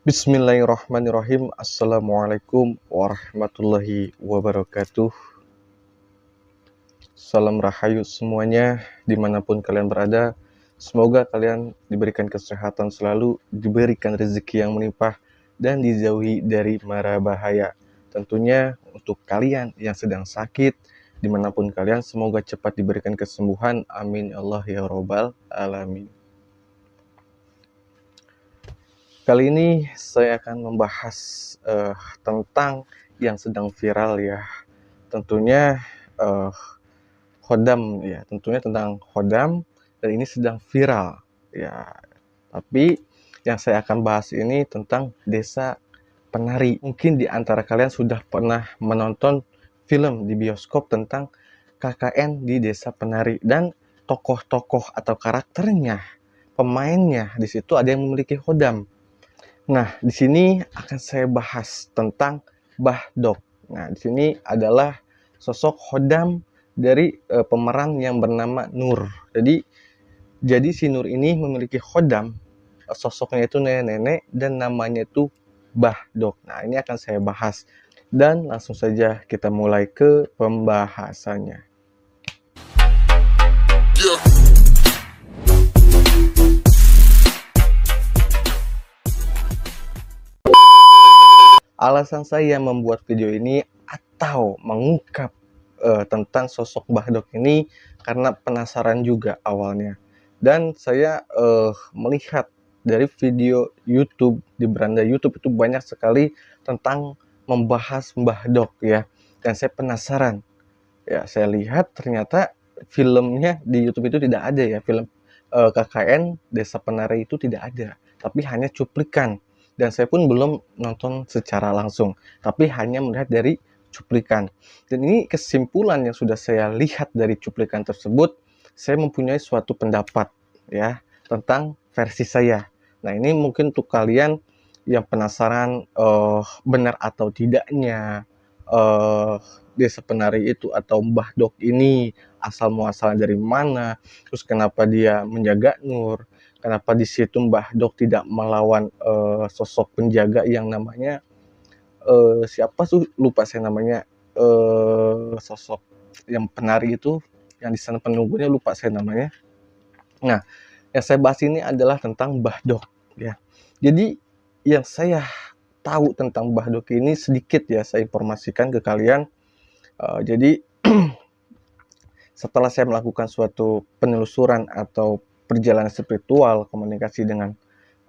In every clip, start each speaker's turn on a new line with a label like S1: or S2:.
S1: Bismillahirrahmanirrahim. Assalamualaikum warahmatullahi wabarakatuh. Salam rahayu semuanya dimanapun kalian berada. Semoga kalian diberikan kesehatan selalu, diberikan rezeki yang melimpah, dan dijauhi dari mara bahaya. Tentunya untuk kalian yang sedang sakit, dimanapun kalian, semoga cepat diberikan kesembuhan. Amin Allah ya robbal alamin. Kali ini saya akan membahas tentang yang sedang viral ya. Tentunya Khodam ya, tentunya tentang Khodam, dan ini sedang viral ya. Tapi yang saya akan bahas ini tentang Desa Penari. Mungkin di antara kalian sudah pernah menonton film di bioskop tentang KKN di Desa Penari, dan tokoh-tokoh atau karakternya, pemainnya di situ ada yang memiliki Khodam. Nah, di sini akan saya bahas tentang Bahdok. Nah, di sini adalah sosok Khodam dari pemeran yang bernama Nur. Jadi si Nur ini memiliki Khodam, sosoknya itu nenek-nenek dan namanya itu Bahdok. Nah, ini akan saya bahas. Dan langsung saja kita mulai ke pembahasannya. Alasan saya membuat video ini atau mengungkap tentang sosok Bahdok ini karena penasaran juga awalnya. Dan saya melihat dari video YouTube, di beranda YouTube itu banyak sekali tentang membahas Bahdok ya. Dan saya penasaran. Ya, saya lihat ternyata filmnya di YouTube itu tidak ada ya. Film KKN Desa Penari itu tidak ada, tapi hanya cuplikan. Dan saya pun belum nonton secara langsung, tapi hanya melihat dari cuplikan. Dan ini kesimpulan yang sudah saya lihat dari cuplikan tersebut, saya mempunyai suatu pendapat ya tentang versi saya. Nah, ini mungkin untuk kalian yang penasaran benar atau tidaknya Desa Penari itu atau Mbah Dok ini asal muasalnya dari mana, terus kenapa dia menjaga Nur, kenapa di situ Mbah Dok tidak melawan sosok penjaga yang namanya siapa tuh lupa saya namanya, sosok yang penari itu yang di sana penunggunya lupa saya namanya. Nah, yang saya bahas ini adalah tentang Mbah Dok ya. Jadi yang saya tahu tentang Mbah Dok ini sedikit ya saya informasikan ke kalian. Jadi setelah saya melakukan suatu penelusuran atau perjalanan spiritual, komunikasi dengan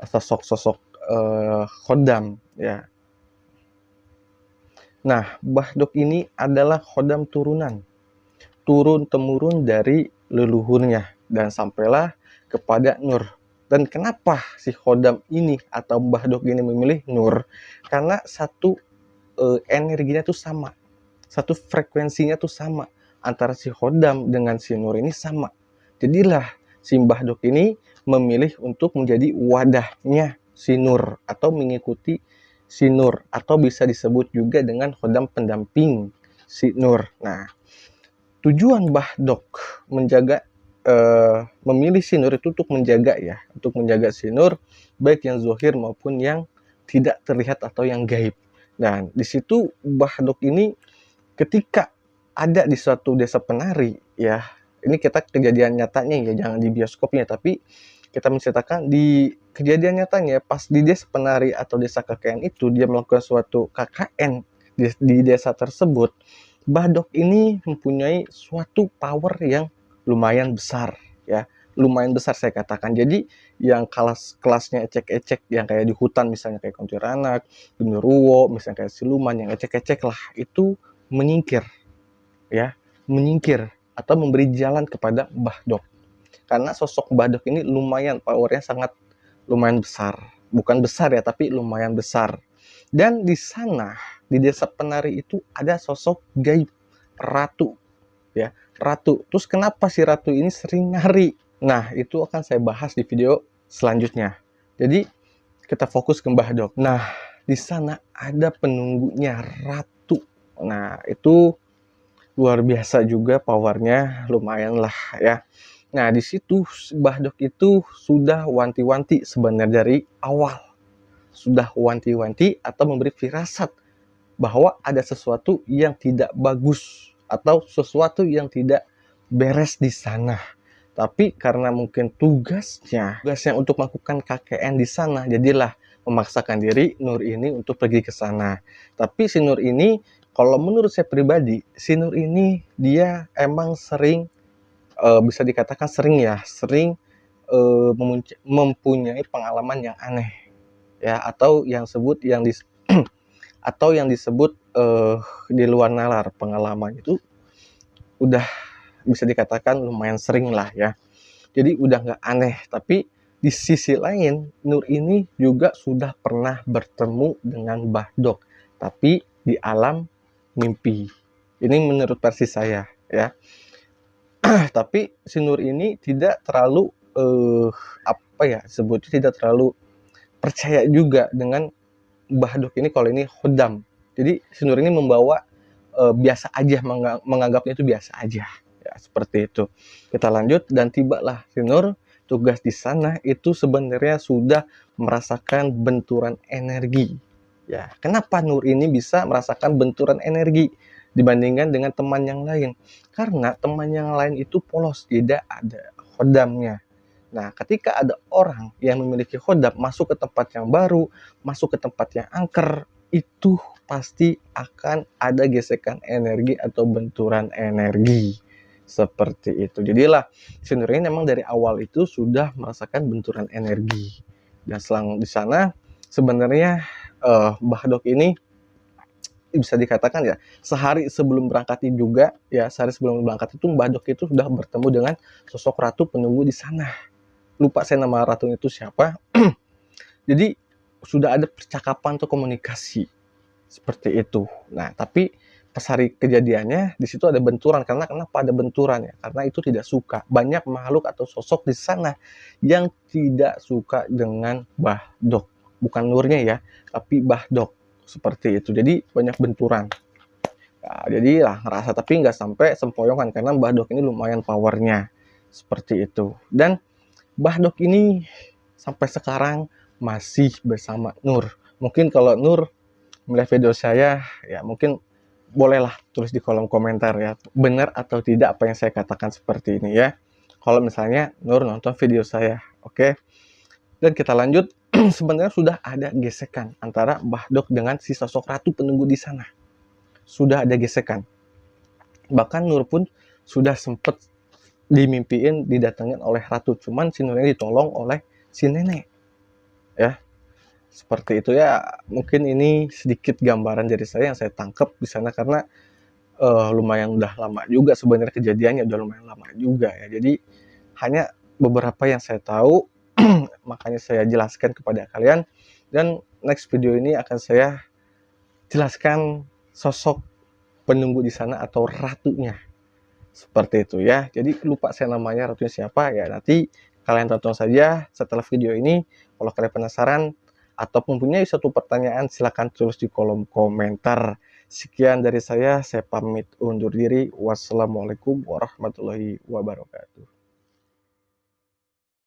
S1: sosok-sosok Khodam ya. Nah, Bahdok ini adalah Khodam turunan, turun temurun dari leluhurnya dan sampailah kepada Nur. Dan kenapa si Khodam ini atau Bahdok ini memilih Nur? Karena satu energinya tuh sama, satu frekuensinya tuh sama antara si Khodam dengan si Nur ini sama. Jadilah si Mbah Dok ini memilih untuk menjadi wadahnya si Nur atau mengikuti si Nur, atau bisa disebut juga dengan Khodam pendamping si Nur. Nah, tujuan Mbah Dok menjaga memilih si Nur itu untuk menjaga ya, untuk menjaga si Nur baik yang zohir maupun yang tidak terlihat atau yang gaib. Dan di situ Mbah Dok ini ketika ada di suatu desa penari ya, ini kita kejadian nyatanya ya, jangan di bioskopnya, tapi kita menceritakan di kejadian nyatanya pas di desa penari atau desa KKN itu dia melakukan suatu KKN di desa tersebut. Bahdok ini mempunyai suatu power yang lumayan besar ya, lumayan besar saya katakan. Jadi yang kelasnya ecek-ecek yang kayak di hutan misalnya kayak kuntilanak, genderuwo, misalnya kayak siluman yang ecek-ecek lah, itu menyingkir ya, menyingkir atau memberi jalan kepada Mbah Dok. Karena sosok Mbah Dok ini lumayan powernya sangat lumayan besar. Bukan besar ya, tapi lumayan besar. Dan di sana di desa penari itu ada sosok gaib, ratu ya, ratu. Terus kenapa si ratu ini sering nari? Nah, itu akan saya bahas di video selanjutnya. Jadi kita fokus ke Mbah Dok. Nah, di sana ada penunggunya ratu. Nah, itu luar biasa juga powernya, lumayan lah ya. Nah, di situ Mbah Dok itu sudah wanti-wanti sebenarnya dari awal. sudah wanti-wanti atau memberi firasat bahwa ada sesuatu yang tidak bagus atau sesuatu yang tidak beres di sana. Tapi karena mungkin tugasnya untuk melakukan KKN di sana, jadilah memaksakan diri Nur ini untuk pergi ke sana. Tapi si Nur ini, kalau menurut saya pribadi, si Nur ini dia emang sering, bisa dikatakan sering mempunyai pengalaman yang aneh ya, atau yang disebut di luar nalar. Pengalaman itu udah bisa dikatakan lumayan sering lah ya. Jadi udah nggak aneh, tapi di sisi lain Nur ini juga sudah pernah bertemu dengan Bahdok, tapi di alam mimpi. Ini menurut versi saya ya. Tapi si Nur ini tidak terlalu sebutnya tidak terlalu percaya juga dengan Bahdok ini kalau ini khodam. Jadi si Nur ini membawa biasa aja, menganggapnya itu biasa aja. Ya, seperti itu. Kita lanjut dan tibalah si Nur tugas di sana itu sebenarnya sudah merasakan benturan energi. Ya, kenapa Nur ini bisa merasakan benturan energi dibandingkan dengan teman yang lain? Karena teman yang lain itu polos, tidak ada khodamnya. Nah, ketika ada orang yang memiliki khodam masuk ke tempat yang baru, masuk ke tempat yang angker, itu pasti akan ada gesekan energi atau benturan energi. Seperti itu. Jadilah si Nur ini memang dari awal itu sudah merasakan benturan energi. Dan selang di sana sebenarnya Bahdok ini bisa dikatakan ya sehari sebelum berangkat itu Bahdok itu sudah bertemu dengan sosok ratu penunggu di sana. Lupa saya nama ratu itu siapa. Jadi sudah ada percakapan atau komunikasi seperti itu. Nah, tapi pas hari kejadiannya di situ ada benturan. Karena kenapa ada benturan ya? Karena itu tidak suka. Banyak makhluk atau sosok di sana yang tidak suka dengan Bahdok. Bukan Nurnya ya, tapi Bahdok. Seperti itu. Jadi banyak benturan. Nah, jadi lah ngerasa, tapi nggak sampai sempoyongan karena Bahdok ini lumayan powernya. Seperti itu. Dan Bahdok ini sampai sekarang masih bersama Nur. Mungkin kalau Nur melihat video saya, ya mungkin bolehlah tulis di kolom komentar ya, benar atau tidak apa yang saya katakan seperti ini ya. Kalau misalnya Nur nonton video saya, oke? Dan kita lanjut, sebenarnya sudah ada gesekan antara Bahdok dengan si sosok ratu penunggu di sana. Sudah ada gesekan. Bahkan Nur pun sudah sempat dimimpiin didatengin oleh ratu, cuman si Nur ini ditolong oleh si nenek ya. Seperti itu ya. Mungkin ini sedikit gambaran dari saya yang saya tangkap di sana, karena lumayan udah lama juga sebenarnya kejadiannya, udah lumayan lama juga ya. Jadi hanya beberapa yang saya tahu makanya saya jelaskan kepada kalian, dan next video ini akan saya jelaskan sosok penunggu di sana atau ratunya. Seperti itu ya. Jadi lupa saya namanya, ratunya siapa ya, nanti kalian tonton saja setelah video ini. Kalau kalian penasaran atau mempunyai suatu pertanyaan, silahkan tulis di kolom komentar. Sekian dari saya pamit undur diri. Wassalamualaikum warahmatullahi wabarakatuh.